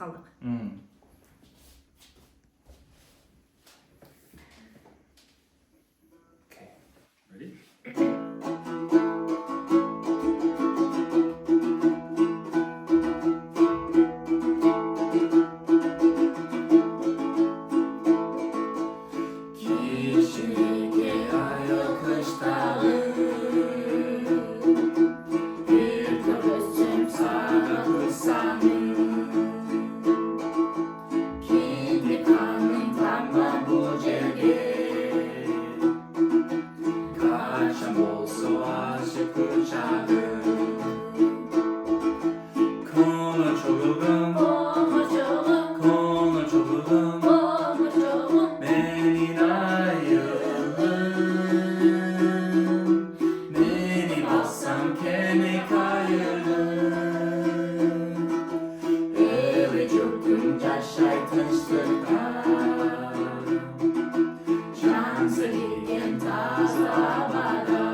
kaldık. Okay. Ready? Kichinekey ayıl kıштagım, bir körбөсөм сага кусамын. Киндик каным тамган bu жерге, Kachan bolsо ачыk kучагым. Konorchogum, Konorchogum, Menin ayılım, minip alsam keme kayıgın. Öyle jurtum yaşay tinçlikta, can sevilgen taze havada.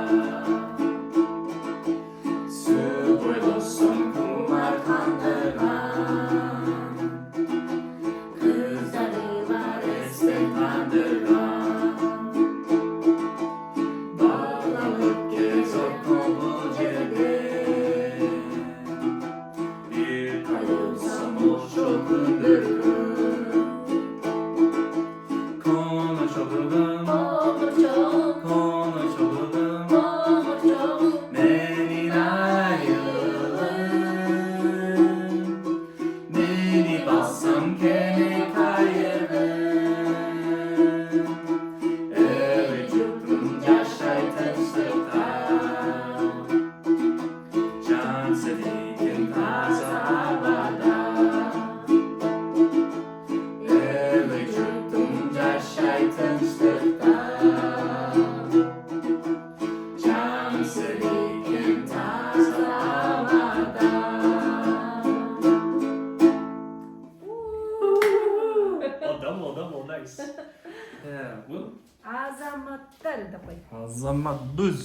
Su boylosun kumar kandırgan, kızları var estek kandırgan. Bağlanıp gezok bu жерге, bir kayılsam çok ındırgın. Konorchogum, Konorchogum, Menin ayılım, minip alsam keme kayıgın. Öyle jurtum yaşay tinçlikta, can sevilgen taze havada. Öyle jurtum yaşay tinçlikta, can sevilgen taze havada. O nice. Yeah, well. Azamatlar da koy. Azamat düz.